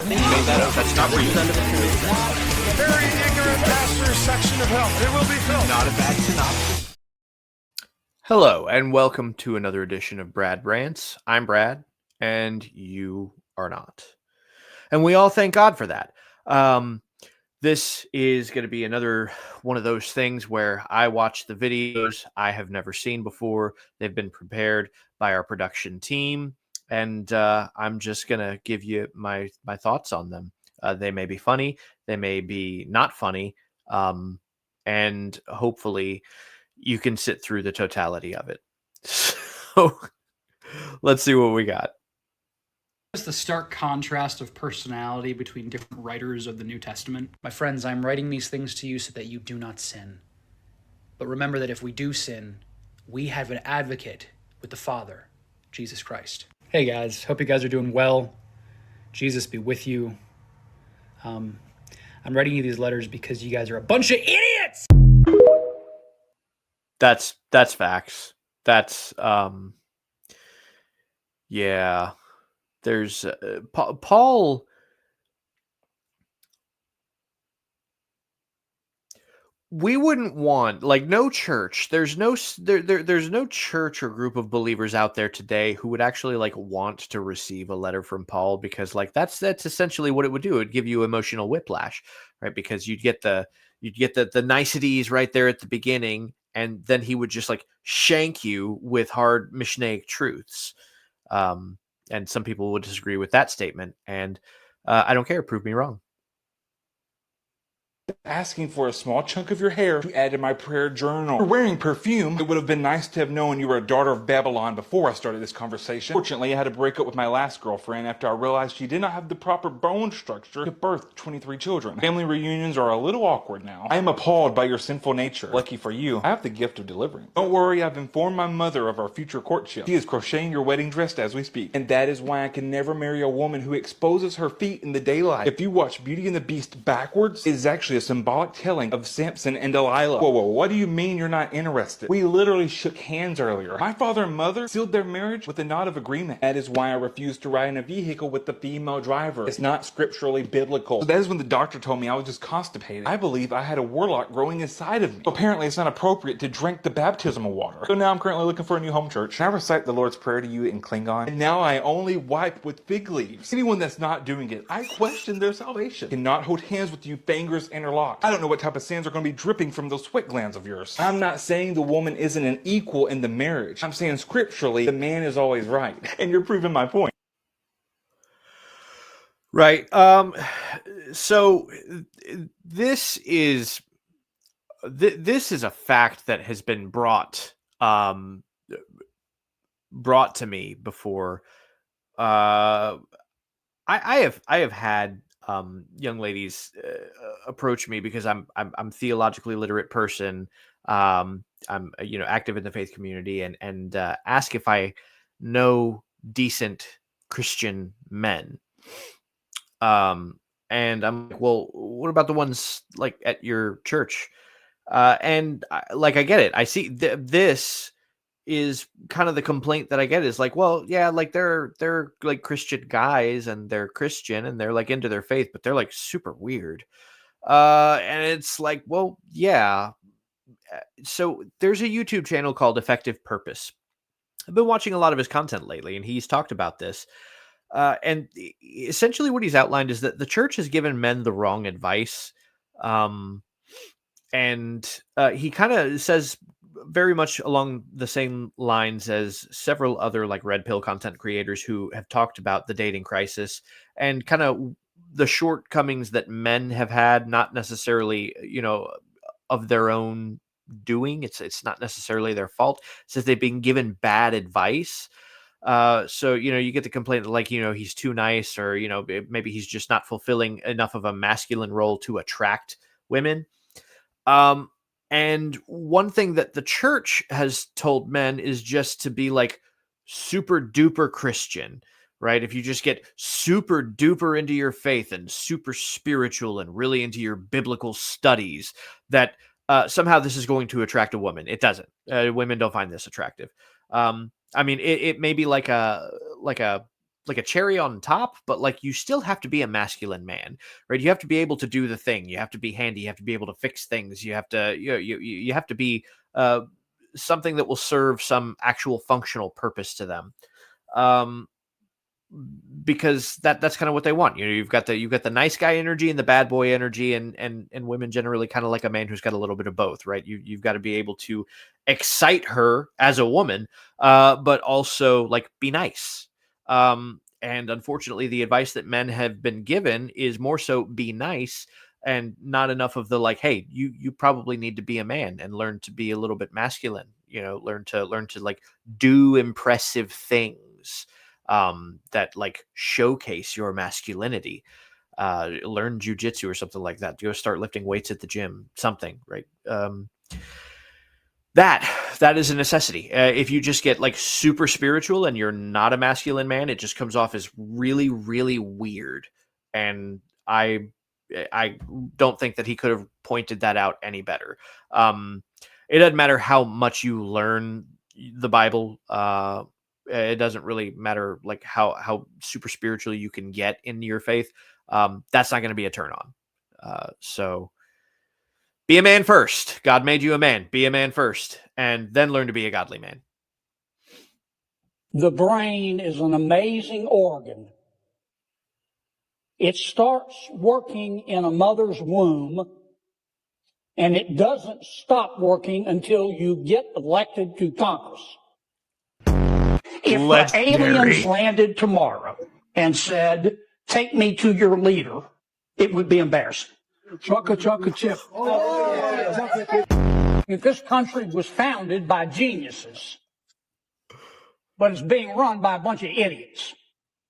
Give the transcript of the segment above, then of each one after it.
That's not for you. Very ignorant pastor's section of hell. It will be filled. Not a bad synopsis. Hello, and welcome to another edition of Brad Rants. I'm Brad, and you are not. And we all thank God for that. This is going to be another one of those things where I watch the videos I have never seen before. They've been prepared by our production team, and I'm just going to give you my thoughts on them. They may be funny, they may be not funny, and hopefully you can sit through the totality of it. So let's see what we got. It's the stark contrast of personality between different writers of the New Testament. My friends, I'm writing these things to you so that you do not sin. But remember that if we do sin, we have an advocate with the Father, Jesus Christ. Hey guys, hope you guys are doing well. Jesus be with you. I'm writing you these letters because you guys are a bunch of idiots! That's facts. That's yeah. There's Paul. We wouldn't want no church. There's no church or group of believers out there today who would actually want to receive a letter from Paul, because that's essentially what it would do. It would give you emotional whiplash, right? Because you'd get the niceties right there at the beginning, and then he would just shank you with hard Mishnaic truths. And some people would disagree with that statement, and I don't care. Prove me wrong. Asking for a small chunk of your hair to add to my prayer journal. You're wearing perfume. It would have been nice to have known you were a daughter of Babylon before I started this conversation. Fortunately, I had to break up with my last girlfriend after I realized she did not have the proper bone structure to birth 23 children. Family reunions are a little awkward now. I am appalled by your sinful nature. Lucky for you, I have the gift of delivering. Don't worry, I've informed my mother of our future courtship. She is crocheting your wedding dress as we speak. And that is why I can never marry a woman who exposes her feet in the daylight. If you watch Beauty and the Beast backwards, it is actually a symbolic telling of Samson and Delilah. Whoa, what do you mean you're not interested? We literally shook hands earlier. My father and mother sealed their marriage with a nod of agreement. That is why I refuse to ride in a vehicle with the female driver. It's not scripturally biblical. So that is when the doctor told me I was just constipated. I believe I had a warlock growing inside of me. Apparently it's not appropriate to drink the baptismal water. So now I'm currently looking for a new home church. Can I recite the Lord's Prayer to you in Klingon? And now I only wipe with fig leaves. Anyone that's not doing it, I question their salvation. Cannot hold hands with you, fingers interlocked. I don't know what type of sands are going to be dripping from those sweat glands of yours. I'm not saying the woman isn't an equal in the marriage. I'm saying scripturally, the man is always right. And you're proving my point. Right. So this is a fact that has been brought to me before. I have had young ladies approach me because I'm theologically literate person. I'm active in the faith community, and ask if I know decent Christian men. And I'm like, well, what about the ones at your church? And I get it. I see this is kind of the complaint that I get is well, yeah, they're Christian guys, and they're Christian, and they're into their faith, but they're super weird. And it's well, yeah. So there's a YouTube channel called Effective Purpose. I've been watching a lot of his content lately, and he's talked about this. And essentially what he's outlined is that the church has given men the wrong advice. And he kind of says very much along the same lines as several other red pill content creators who have talked about the dating crisis and kind of the shortcomings that men have had, not necessarily, of their own doing. It's not necessarily their fault. It says they've been given bad advice. So, you get the complaint that he's too nice, or, maybe he's just not fulfilling enough of a masculine role to attract women. And one thing that the church has told men is just to be super duper Christian, right? If you just get super duper into your faith and super spiritual and really into your biblical studies, that somehow this is going to attract a woman. It doesn't. Women don't find this attractive. I mean, it may be like a a cherry on top, but like you still have to be a masculine man, right? You have to be able to do the thing. You have to be handy. You have to be able to fix things. You have to you have to be something that will serve some actual functional purpose to them. Because that's kind of what they want. You've got the nice guy energy and the bad boy energy, and women generally kind of like a man who's got a little bit of both, right? You've got to be able to excite her as a woman, but also like be nice. And unfortunately, the advice that men have been given is more so be nice, and not enough of the like, hey, you probably need to be a man and learn to be a little bit masculine. Learn to like do impressive things that like showcase your masculinity. Learn jujitsu or something like that. Go start lifting weights at the gym, something, right? That is a necessity. If you just get like super spiritual and you're not a masculine man, it just comes off as really, really weird. And I don't think that he could have pointed that out any better. It doesn't matter how much you learn the Bible. It doesn't really matter like how super spiritual you can get in your faith. That's not going to be a turn on. So be a man first. God made you a man. Be a man first, and then learn to be a godly man. The brain is an amazing organ. It starts working in a mother's womb, and it doesn't stop working until you get elected to Congress. If the aliens landed tomorrow and said, take me to your leader, it would be embarrassing. Chunka chip. If this country was founded by geniuses, but it's being run by a bunch of idiots.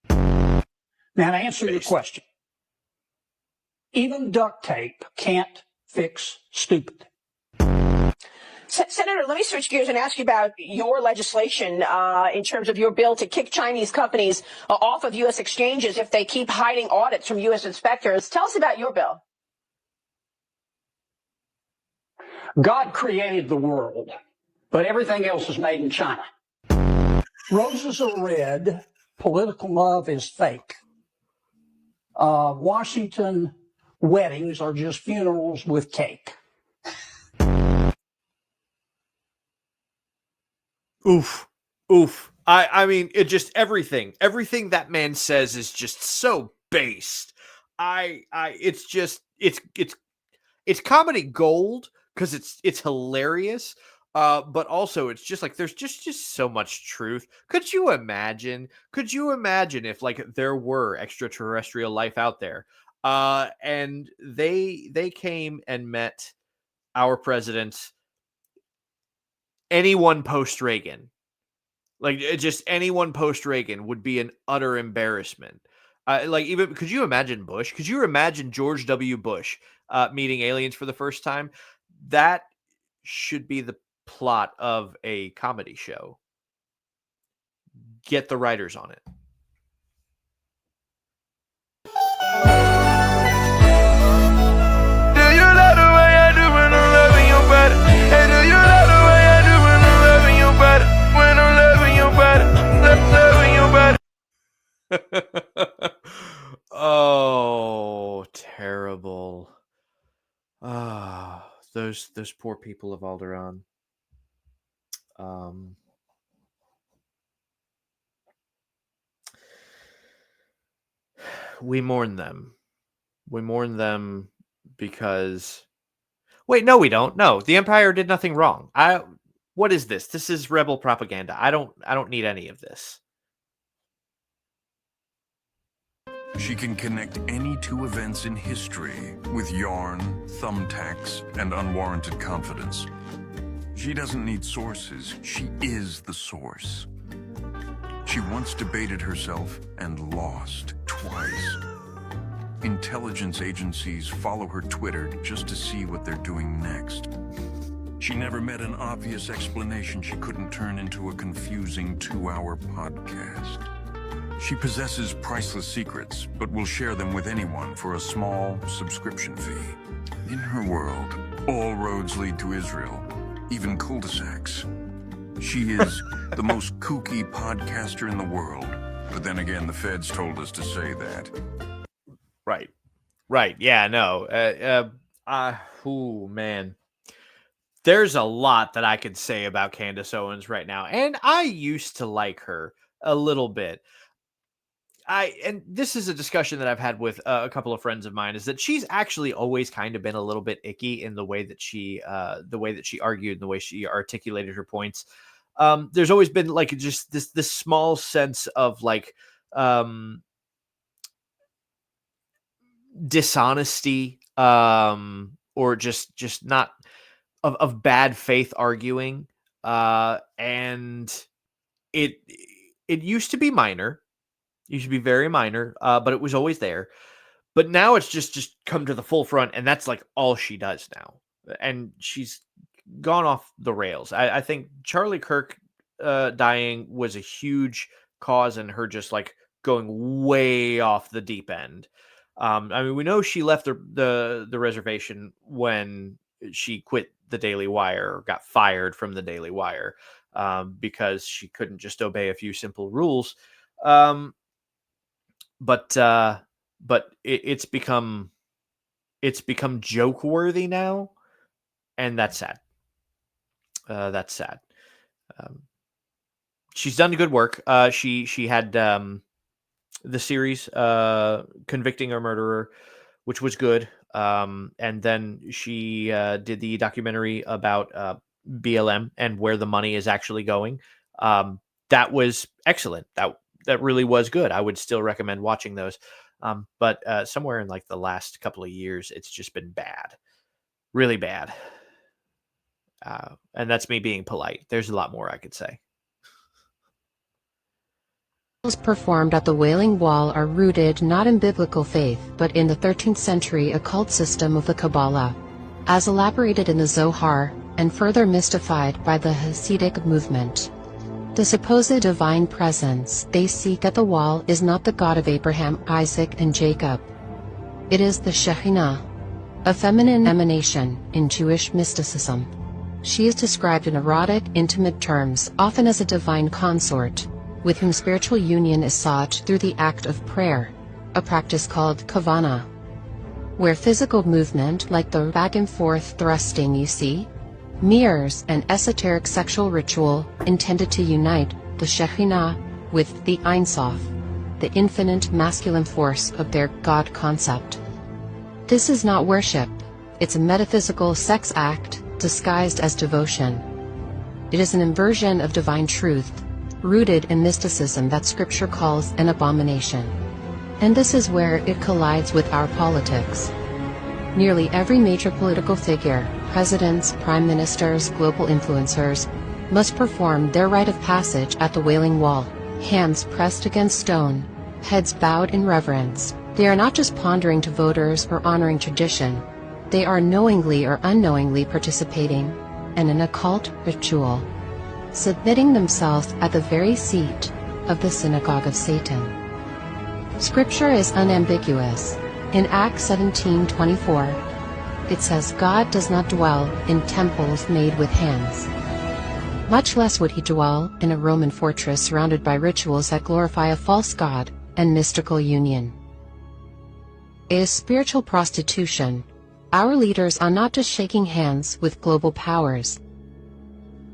Now, to answer your question, even duct tape can't fix stupid. Senator, let me switch gears and ask you about your legislation in terms of your bill to kick Chinese companies off of U.S. exchanges if they keep hiding audits from U.S. inspectors. Tell us about your bill. God created the world, but everything else is made in China. Roses are red. Political love is fake. Washington weddings are just funerals with cake. Oof. I mean, it just everything that man says is just so based. It's comedy gold because it's hilarious. But also it's just like there's just so much truth. Could you imagine if like there were extraterrestrial life out there, and they came and met our president, anyone post Reagan, like just anyone post Reagan would be an utter embarrassment. Like even could you imagine Bush? Could you imagine George W. Bush meeting aliens for the first time? That should be the plot of a comedy show. Get the writers on it. Do you love the way I do when I'm loving your body? Hey, do you love the way I do when I'm loving your body? When I'm loving your body, loving your body. Oh, terrible. Those poor people of Alderaan. We mourn them. We mourn them because wait, no, we don't. No, the Empire did nothing wrong. What is this? This is rebel propaganda. I don't need any of this. She can connect any two events in history with yarn, thumbtacks, and unwarranted confidence. She doesn't need sources. She is the source. She once debated herself and lost twice. Intelligence agencies follow her Twitter just to see what they're doing next. She never met an obvious explanation she couldn't turn into a confusing 2-hour podcast. She possesses priceless secrets, but will share them with anyone for a small subscription fee. In her world, all roads lead to Israel, even cul-de-sacs. She is the most kooky podcaster in the world, But then again, the feds told us to say that. Right. Yeah, no. Man. There's a lot that I could say about Candace Owens right now. And I used to like her a little bit. And this is a discussion that I've had with a couple of friends of mine, is that she's actually always kind of been a little bit icky in the way that she argued and the way she articulated her points. There's always been like just this small sense of like dishonesty, or just not of bad faith arguing. And it used to be minor. You should be very minor, but it was always there. But now it's just come to the full front, and that's like all she does now. And she's gone off the rails. I think Charlie Kirk dying was a huge cause in her just like going way off the deep end. I mean, we know she left the reservation when she quit the Daily Wire, or got fired from the Daily Wire, because she couldn't just obey a few simple rules. But it's become joke worthy now, and that's sad. That's sad. She's done good work. She had the series Convicting a Murderer, which was good. And then she did the documentary about BLM and where the money is actually going. That was excellent. That really was good. I would still recommend watching those. But somewhere in like the last couple of years, it's just been bad, really bad. And that's me being polite. There's a lot more I could say. Performed at the Wailing Wall are rooted not in biblical faith but in the 13th century occult system of the Kabbalah, as elaborated in the Zohar, and further mystified by the Hasidic movement. The supposed divine presence they seek at the wall is not the God of Abraham, Isaac, and Jacob. It is the Shekhinah, a feminine emanation in Jewish mysticism. She is described in erotic, intimate terms, often as a divine consort, with whom spiritual union is sought through the act of prayer, a practice called kavana, where physical movement, like the back and forth thrusting you see, mirrors an esoteric sexual ritual intended to unite the Shekhinah with the Ein Sof, the infinite masculine force of their God concept. This is not worship, it's a metaphysical sex act disguised as devotion. It is an inversion of divine truth, rooted in mysticism that Scripture calls an abomination. And this is where it collides with our politics. Nearly every major political figure, presidents, prime ministers, global influencers, must perform their rite of passage at the Wailing Wall, hands pressed against stone, heads bowed in reverence. They are not just pondering to voters or honoring tradition, they are knowingly or unknowingly participating in an occult ritual, submitting themselves at the very seat of the synagogue of Satan. Scripture is unambiguous. In Acts 17:24, it says God does not dwell in temples made with hands. Much less would he dwell in a Roman fortress surrounded by rituals that glorify a false god and mystical union. It is spiritual prostitution. Our leaders are not just shaking hands with global powers.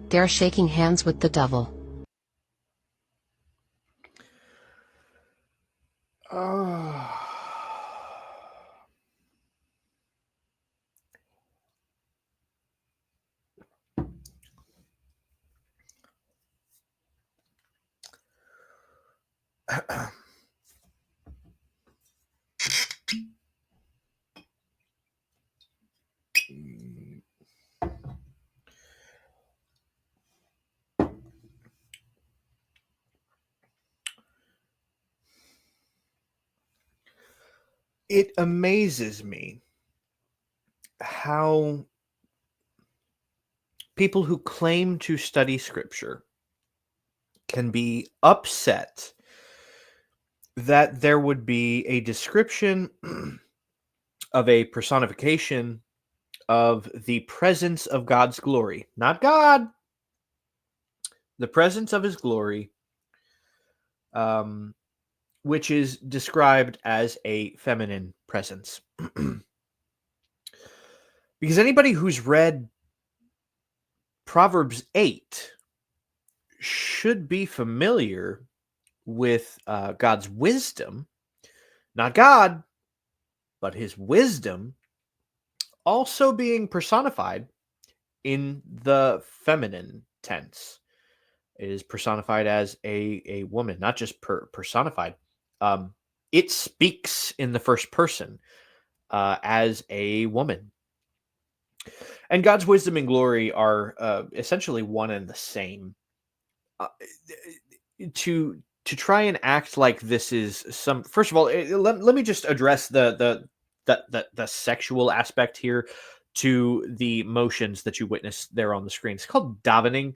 They are shaking hands with the devil. It amazes me how people who claim to study Scripture can be upset that there would be a description of a personification of the presence of God's glory, not God, the presence of his glory, which is described as a feminine presence. Because anybody who's read Proverbs 8 should be familiar with God's wisdom, not God, but his wisdom also being personified in the feminine tense. It is personified as a woman, not just personified. It speaks in the first person as a woman. And God's wisdom and glory are essentially one and the same. To try and act like this is some. First of all, let me just address the sexual aspect here to the motions that you witness there on the screen. It's called davening.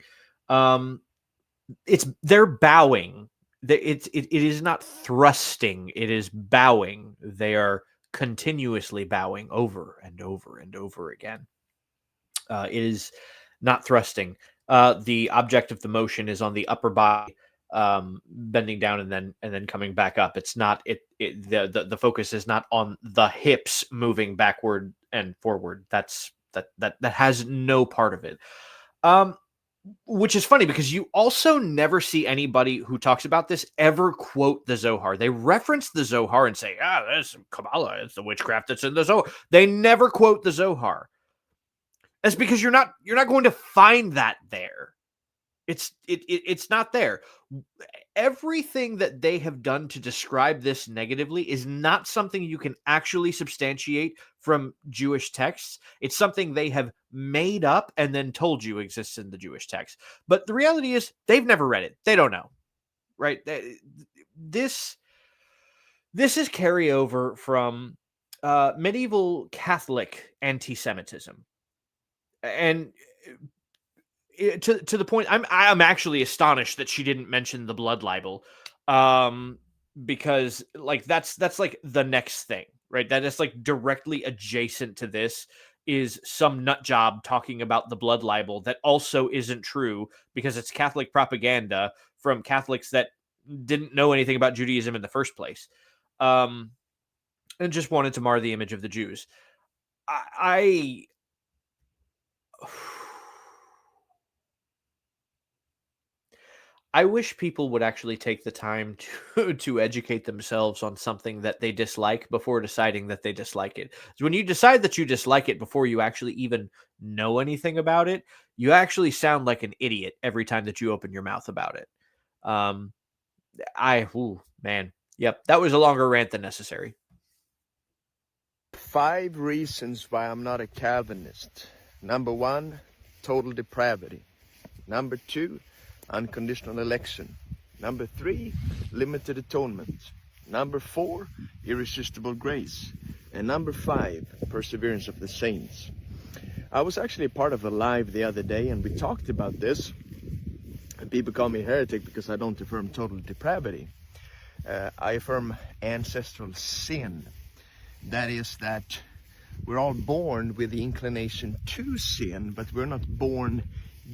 They're bowing. It is not thrusting. It is bowing. They are continuously bowing over and over and over again. It is not thrusting. The object of the motion is on the upper body, bending down and then coming back up. It's not the focus is not on the hips moving backward and forward. That has no part of it. Which is funny because you also never see anybody who talks about this ever quote the Zohar. They reference the Zohar and say, that's Kabbalah, it's the witchcraft that's in the Zohar. They never quote the Zohar. That's because you're not going to find that there. It's not there. Everything that they have done to describe this negatively is not something you can actually substantiate from Jewish texts. It's something they have made up and then told you exists in the Jewish text. But the reality is they've never read it. They don't know, right? This is carryover from medieval Catholic anti-Semitism. And to the point, I'm actually astonished that she didn't mention the blood libel, because like that's like the next thing, right? That is like directly adjacent to this is some nut job talking about the blood libel that also isn't true because it's Catholic propaganda from Catholics that didn't know anything about Judaism in the first place, and just wanted to mar the image of the Jews. I wish people would actually take the time to educate themselves on something that they dislike before deciding that they dislike it. So when you decide that you dislike it before you actually even know anything about it, you actually sound like an idiot every time that you open your mouth about it. Man. Yep, that was a longer rant than necessary. 5 reasons why I'm not a Calvinist. Number 1, total depravity. Number 2, unconditional election. Number 3, limited atonement. Number 4, irresistible grace. And number 5, perseverance of the saints. I was actually part of a live the other day and we talked about this. And people call me heretic because I don't affirm total depravity. I affirm ancestral sin. That is that we're all born with the inclination to sin, but we're not born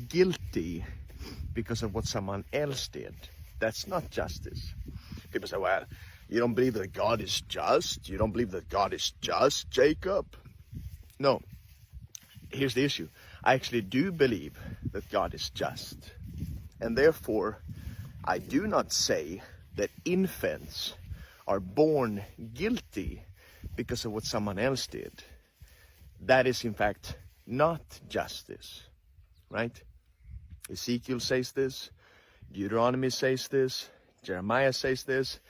guilty because of what someone else did. That's not justice. People say, well, you don't believe that God is just? You don't believe that God is just, Jacob? No. Here's the issue. I actually do believe that God is just. And therefore, I do not say that infants are born guilty because of what someone else did. That is, in fact, not justice, right? Ezekiel says this, Deuteronomy says this, Jeremiah says this,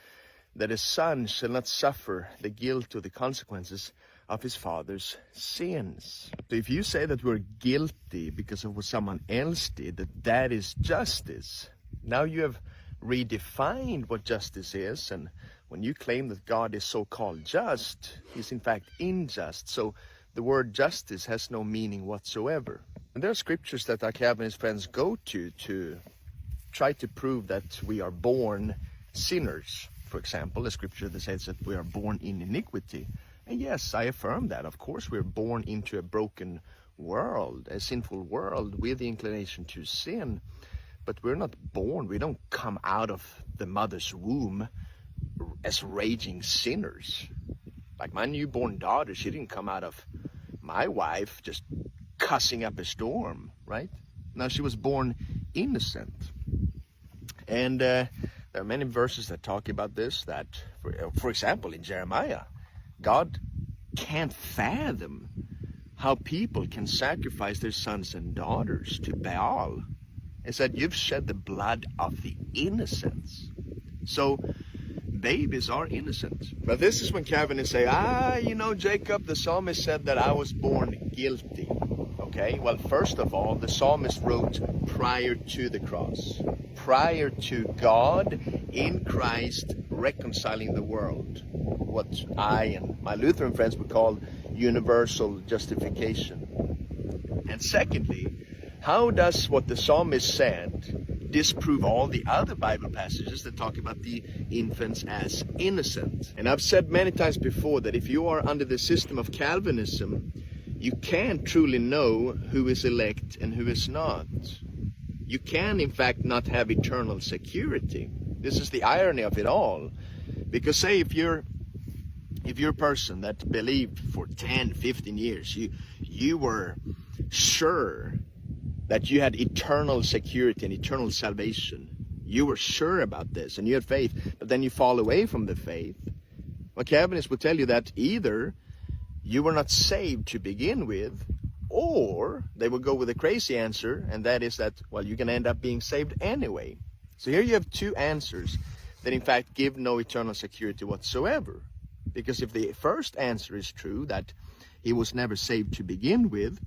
that a son shall not suffer the guilt or the consequences of his father's sins. So if you say that we're guilty because of what someone else did, that is justice, now you have redefined what justice is, and when you claim that God is so-called just, he's in fact unjust. So the word justice has no meaning whatsoever. And there are scriptures that our Calvinist friends go to try to prove that we are born sinners. For example, a scripture that says that we are born in iniquity. And yes, I affirm that. Of course, we're born into a broken world, a sinful world with the inclination to sin. But we're not born, we don't come out of the mother's womb as raging sinners. Like my newborn daughter, she didn't come out of my wife just cussing up a storm, right? No, she was born innocent. And there are many verses that talk about this, that, for example, in Jeremiah, God can't fathom how people can sacrifice their sons and daughters to Baal. It said, you've shed the blood of the innocents. So babies are innocent. But this is when Calvinists say, Jacob, the psalmist said that I was born guilty. Okay, well, first of all, the psalmist wrote prior to the cross, prior to God in Christ reconciling the world, what I and my Lutheran friends would call universal justification. And secondly, how does what the psalmist said disprove all the other Bible passages that talk about the infants as innocent? And I've said many times before that if you are under the system of Calvinism, you can't truly know who is elect and who is not. You can, in fact, not have eternal security. This is the irony of it all. Because say if you're a person that believed for 10, 15 years, you were sure that you had eternal security and eternal salvation. You were sure about this and you had faith, but then you fall away from the faith. Well, Calvinists will tell you that either you were not saved to begin with, or they will go with a crazy answer, and that is that, well, you can end up being saved anyway. So here you have two answers that in fact give no eternal security whatsoever. Because if the first answer is true, that he was never saved to begin with,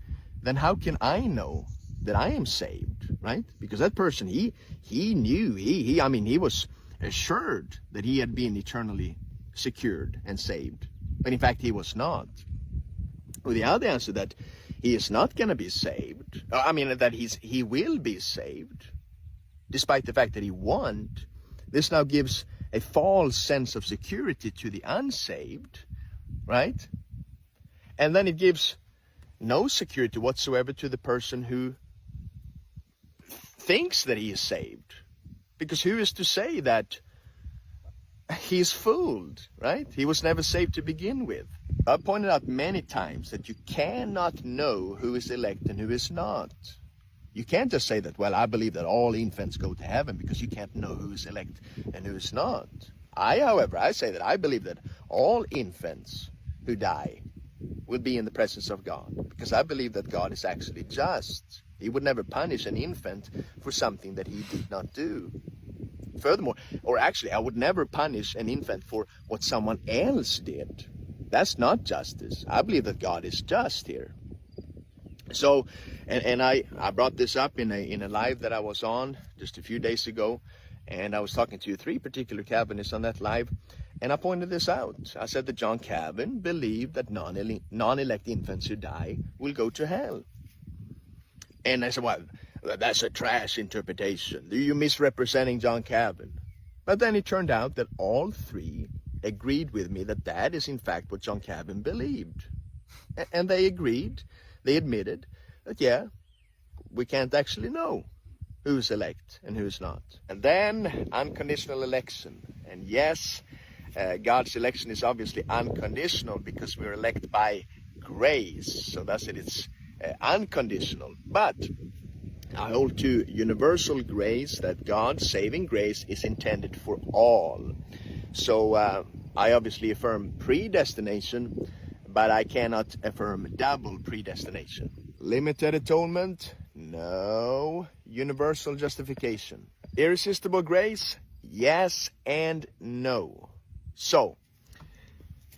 then how can I know that I am saved, right? Because that person, he knew, he was assured that he had been eternally secured and saved. But in fact, he was not. Or the other answer, that he is not going to be saved, that he will be saved, despite the fact that he won't. This now gives a false sense of security to the unsaved, right? And then it gives no security whatsoever to the person who thinks that he is saved. Because who is to say that he's fooled, right? He was never saved to begin with. I've pointed out many times that you cannot know who is elect and who is not. You can't just say that, well, I believe that all infants go to heaven, because you can't know who is elect and who is not. However, I say that I believe that all infants who die will be in the presence of God, because I believe that God is actually just. He would never punish an infant for something that he did not do. Furthermore, or actually, I would never punish an infant for what someone else did. That's not justice. I believe that God is just here. So, and I brought this up in a live that I was on just a few days ago, and I was talking to 3 particular Calvinists on that live, and I pointed this out. I said that John Calvin believed that non-elect infants who die will go to hell. And I said, well, that's a trash interpretation. You're misrepresenting John Calvin. But then it turned out that all 3 agreed with me that that is in fact what John Calvin believed. And they agreed, they admitted that, yeah, we can't actually know who's elect and who's not. And then unconditional election. And yes, God's election is obviously unconditional because we're elected by grace. So that's it, it's unconditional. But I hold to universal grace, that God's saving grace is intended for all. So I obviously affirm predestination, but I cannot affirm double predestination. Limited atonement? No. Universal justification. Irresistible grace? Yes and no. So,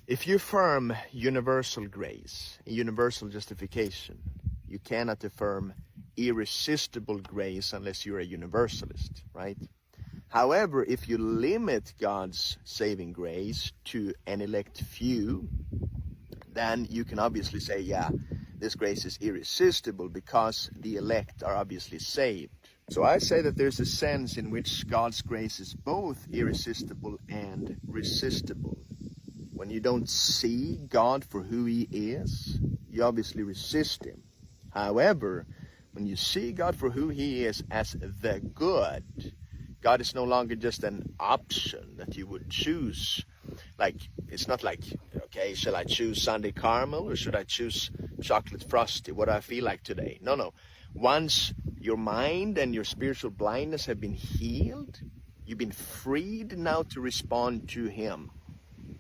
if you affirm universal grace, universal justification, you cannot affirm irresistible grace unless you're a universalist, right? However, if you limit God's saving grace to an elect few, then you can obviously say, yeah, this grace is irresistible because the elect are obviously saved. So I say that there's a sense in which God's grace is both irresistible and resistible. When you don't see God for who he is, you obviously resist him. However, when you see God for who he is as the good, God is no longer just an option that you would choose. Like, it's not like, okay, shall I choose Sunday caramel or should I choose chocolate frosty? What do I feel like today? No. Once your mind and your spiritual blindness have been healed, you've been freed now to respond to him.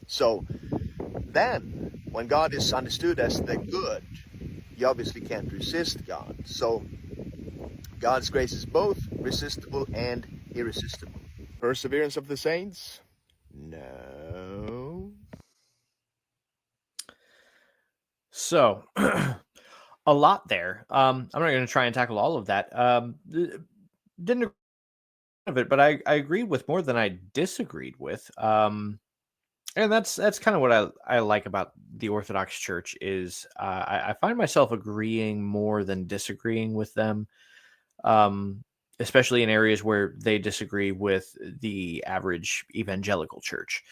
So then, when God is understood as the good, you obviously can't resist God. So God's grace is both resistible and irresistible. Perseverance of the saints? No. So, a lot there. I'm not going to try and tackle all of that. Didn't agree with it, but I agreed with more than I disagreed with. And that's kind of what I like about the Orthodox Church is I find myself agreeing more than disagreeing with them, especially in areas where they disagree with the average evangelical church.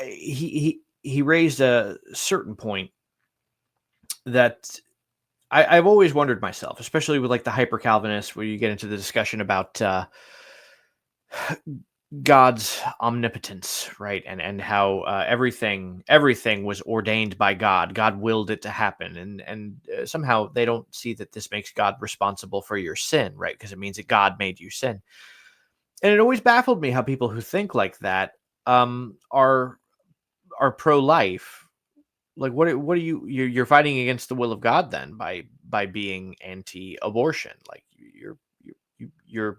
He raised a certain point that I've always wondered myself, especially with like the hyper Calvinists, where you get into the discussion about God's omnipotence, right? And how everything was ordained by God. God willed it to happen, and somehow they don't see that this makes God responsible for your sin, right? Because it means that God made you sin. And it always baffled me how people who think like that are pro-life. Like, what are you're fighting against the will of God then by being anti-abortion? Like you're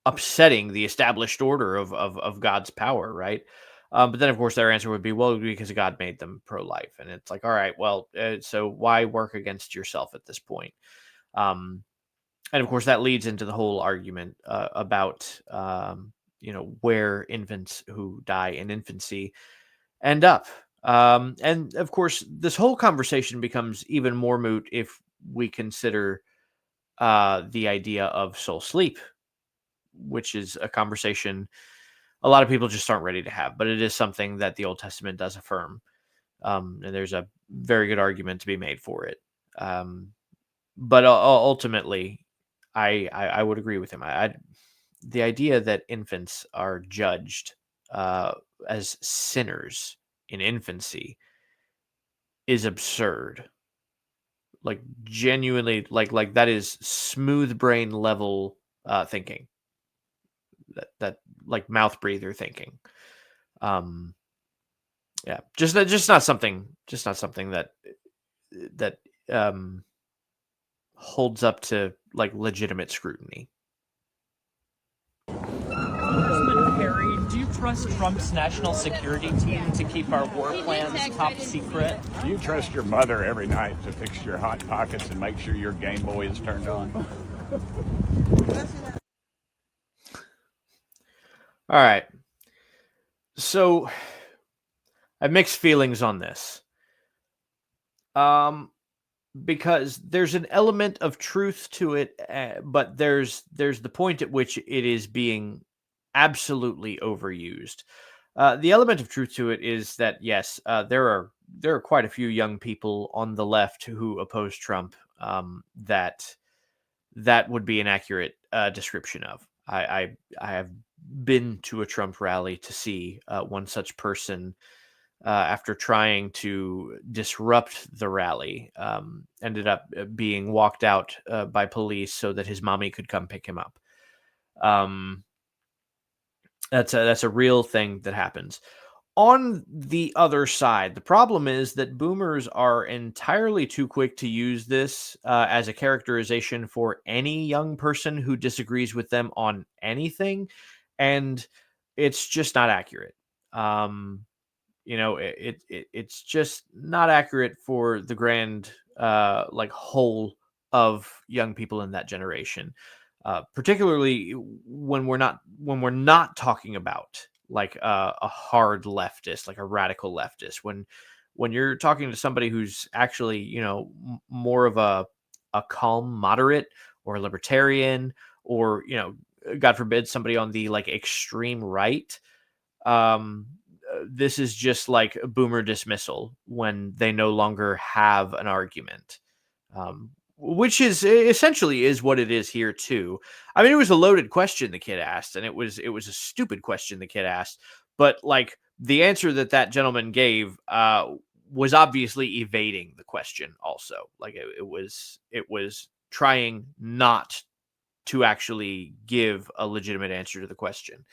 upsetting the established order of God's power, right? But then, of course, their answer would be, well, because God made them pro-life, and it's like, all right, well, so why work against yourself at this point? And of course, that leads into the whole argument about where infants who die in infancy end up. And of course, this whole conversation becomes even more moot if we consider the idea of soul sleep, which is a conversation a lot of people just aren't ready to have, but it is something that the Old Testament does affirm. And there's a very good argument to be made for it. But ultimately, I would agree with him. The idea that infants are judged as sinners in infancy is absurd. Like, genuinely, like that is smooth brain level thinking. That like mouth breather thinking. Yeah, just not something that holds up to like legitimate scrutiny. Congressman Perry, do you trust Trump's national security team to keep our war plans top secret? Do you trust your mother every night to fix your hot pockets and make sure your Game Boy is turned on? All right. So I have mixed feelings on this. Because there's an element of truth to it, but there's the point at which it is being absolutely overused. The element of truth to it is that yes, there are quite a few young people on the left who oppose Trump. That would be an accurate description of. I have been to a Trump rally to see one such person. After trying to disrupt the rally, ended up being walked out by police so that his mommy could come pick him up. That's a real thing that happens. On the other side, the problem is that boomers are entirely too quick to use this as a characterization for any young person who disagrees with them on anything, and it's just not accurate. It's just not accurate for the grand whole of young people in that generation, particularly when we're not talking about like a hard leftist, like a radical leftist. When you're talking to somebody who's actually more of a calm moderate or a libertarian, or God forbid, somebody on the like extreme right. This is just like a boomer dismissal when they no longer have an argument. which is essentially is what it is here too. I mean, it was a loaded question the kid asked, and it was a stupid question the kid asked, but like the answer that gentleman gave was obviously evading the question. Also, like it was trying not to actually give a legitimate answer to the question.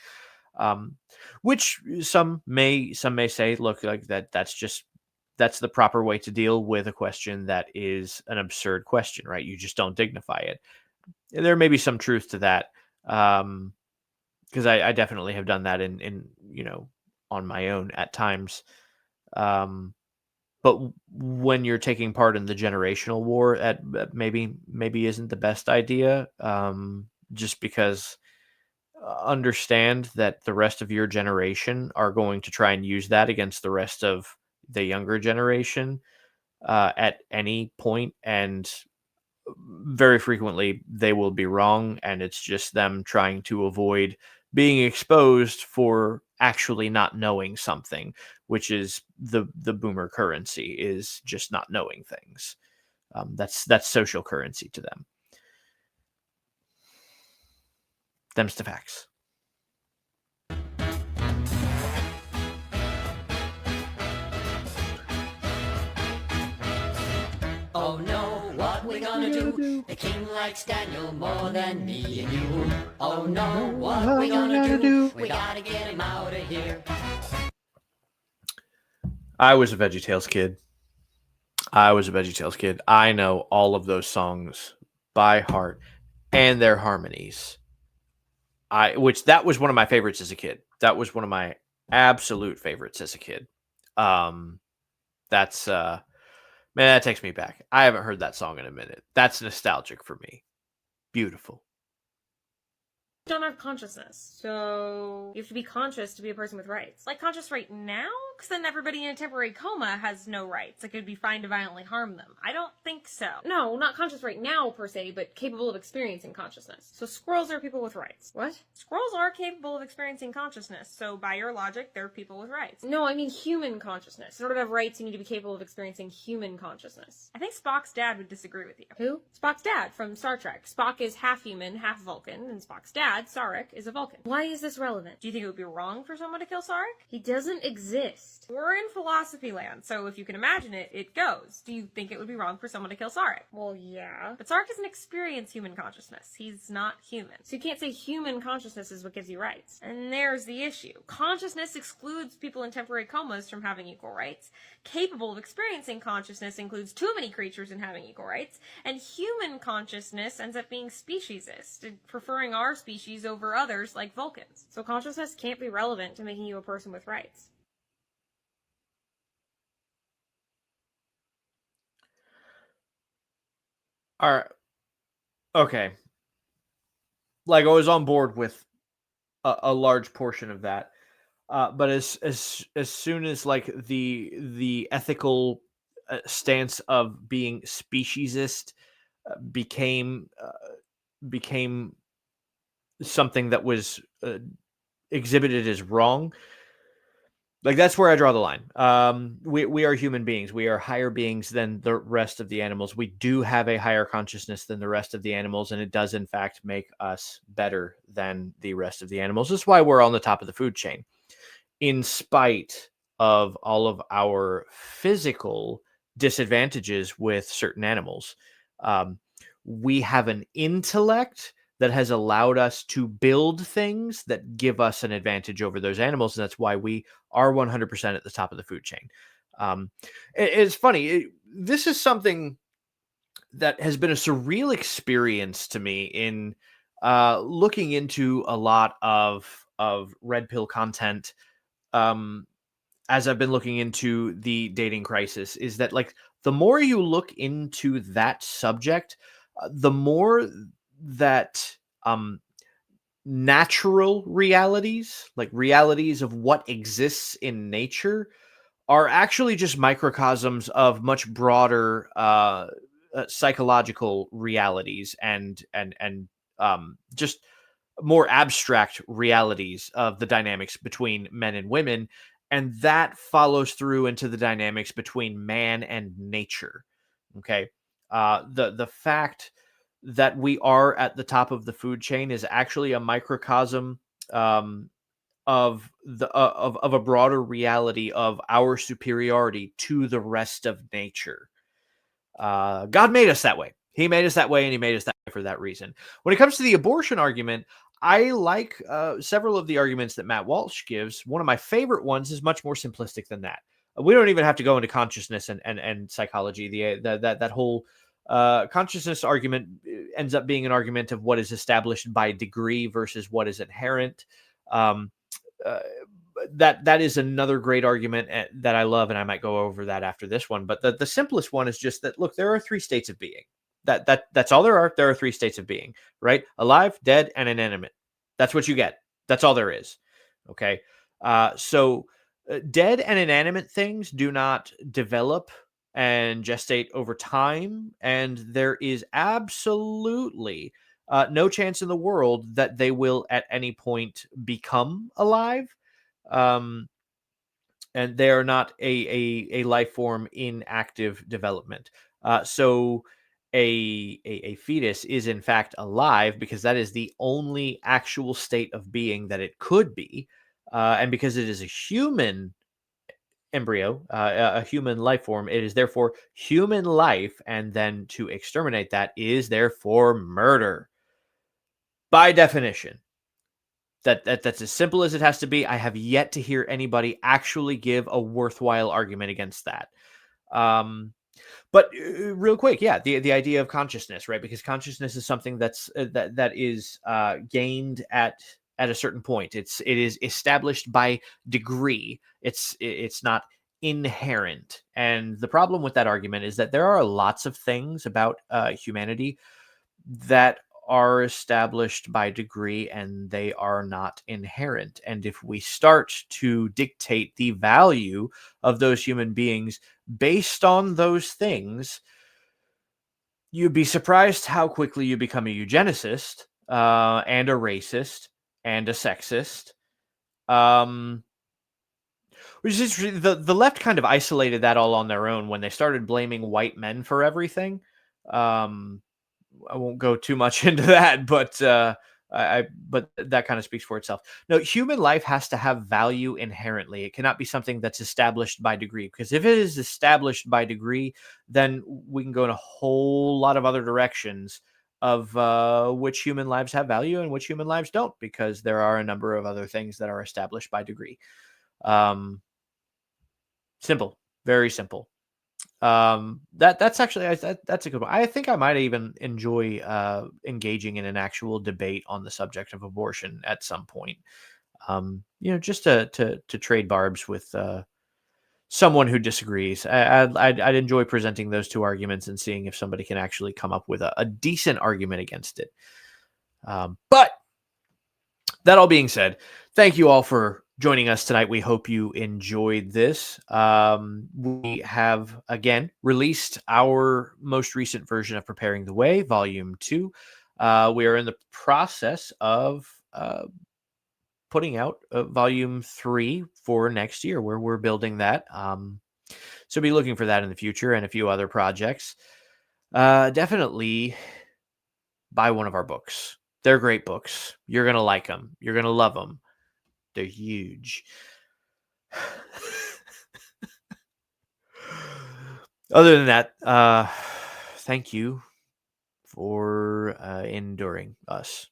Which some may say, look, like that's the proper way to deal with a question that is an absurd question, right? You just don't dignify it. There may be some truth to that, because I definitely have done that in on my own at times. But when you're taking part in the generational war, maybe isn't the best idea. Just because understand that the rest of your generation are going to try and use that against the rest of the younger generation at any point, and very frequently they will be wrong, and it's just them trying to avoid being exposed for actually not knowing something, which is the boomer currency, is just not knowing things. That's social currency to them. Them's the facts. Oh no, what we gonna do? The king likes Daniel more than me and you. Oh no, what we gonna do? We gotta get him out of here. I was a VeggieTales kid. I know all of those songs by heart and their harmonies. Which that was one of my favorites as a kid. That was one of my absolute favorites as a kid. That's man, that takes me back. I haven't heard that song in a minute. That's nostalgic for me. Beautiful. Don't have consciousness, so you have to be conscious to be a person with rights. Like conscious right now? Because then everybody in a temporary coma has no rights. Like it would be fine to violently harm them. I don't think so. No, not conscious right now per se, but capable of experiencing consciousness. So squirrels are people with rights. What? Squirrels are capable of experiencing consciousness, so by your logic, they're people with rights. No, I mean human consciousness. In order to have rights, you need to be capable of experiencing human consciousness. I think Spock's dad would disagree with you. Who? Spock's dad from Star Trek. Spock is half human, half Vulcan, and Spock's dad, Sarek, is a Vulcan. Why is this relevant? Do you think it would be wrong for someone to kill Sarek? He doesn't exist. We're in philosophy land, so if you can imagine it, it goes. Do you think it would be wrong for someone to kill Sarek? Well, yeah. But Sarek doesn't experience human consciousness. He's not human. So you can't say human consciousness is what gives you rights. And there's the issue. Consciousness excludes people in temporary comas from having equal rights. Capable of experiencing consciousness includes too many creatures in having equal rights. And human consciousness ends up being speciesist, preferring our species over others like Vulcans. So consciousness can't be relevant to making you a person with rights. All right. Okay. Like I was on board with a large portion of that. But as soon as like the ethical stance of being speciesist became something that was exhibited as wrong, like that's where I draw the line. We are human beings. We are higher beings than the rest of the animals. We do have a higher consciousness than the rest of the animals, and it does in fact make us better than the rest of the animals. That's why we're on the top of the food chain, in spite of all of our physical disadvantages with certain animals. We have an intellect that has allowed us to build things that give us an advantage over those animals, and that's why we are 100% at the top of the food chain. It's funny. This is something that has been a surreal experience to me in looking into a lot of red pill content, as I've been looking into the dating crisis, is that like the more you look into that subject, the more that natural realities, like realities of what exists in nature, are actually just microcosms of much broader psychological realities and just more abstract realities of the dynamics between men and women, and that follows through into the dynamics between man and nature. Okay. The fact that we are at the top of the food chain is actually a microcosm of a broader reality of our superiority to the rest of nature. God made us that way. He made us that way, and he made us that way for that reason. When it comes to the abortion argument, I like several of the arguments that Matt Walsh gives. One of my favorite ones is much more simplistic than that. We don't even have to go into consciousness and psychology. That whole consciousness argument ends up being an argument of what is established by degree versus what is inherent. That is another great argument that I love, and I might go over that after this one. But the simplest one is just that, look, there are three states of being. That's all there are. There are three states of being, right? Alive, dead, and inanimate. That's what you get. That's all there is. Okay. So dead and inanimate things do not develop and gestate over time, and there is absolutely no chance in the world that they will at any point become alive. And they are not a life form in active development. So a fetus is in fact alive because that is the only actual state of being that it could be. And because it is a human embryo, a human life form, it is therefore human life. And then to exterminate that is therefore murder. By definition. That's as simple as it has to be. I have yet to hear anybody actually give a worthwhile argument against that. But real quick, yeah, the idea of consciousness, right? Because consciousness is something that is gained at a certain point. It is established by degree. It's not inherent. And the problem with that argument is that there are lots of things about humanity that are established by degree and they are not inherent. And if we start to dictate the value of those human beings based on those things, you'd be surprised how quickly you become a eugenicist and a racist and a sexist. Which is the left kind of isolated that all on their own when they started blaming white men for everything. I won't go too much into that, but but that kind of speaks for itself. No, human life has to have value inherently. It cannot be something that's established by degree, because if it is established by degree, then we can go in a whole lot of other directions of which human lives have value and which human lives don't, because there are a number of other things that are established by degree. Simple, very simple. That's actually that's a good one. I think I might even enjoy engaging in an actual debate on the subject of abortion at some point. Just to trade barbs with someone who disagrees. I'd enjoy presenting those two arguments and seeing if somebody can actually come up with a decent argument against it. But that all being said, thank you all for joining us tonight. We hope you enjoyed this. We have, again, released our most recent version of Preparing the Way, Volume 2. We are in the process of putting out Volume 3 for next year, where we're building that. So be looking for that in the future, and a few other projects. Definitely buy one of our books. They're great books. You're going to like them. You're going to love them. They're huge. Other than that, thank you for enduring us.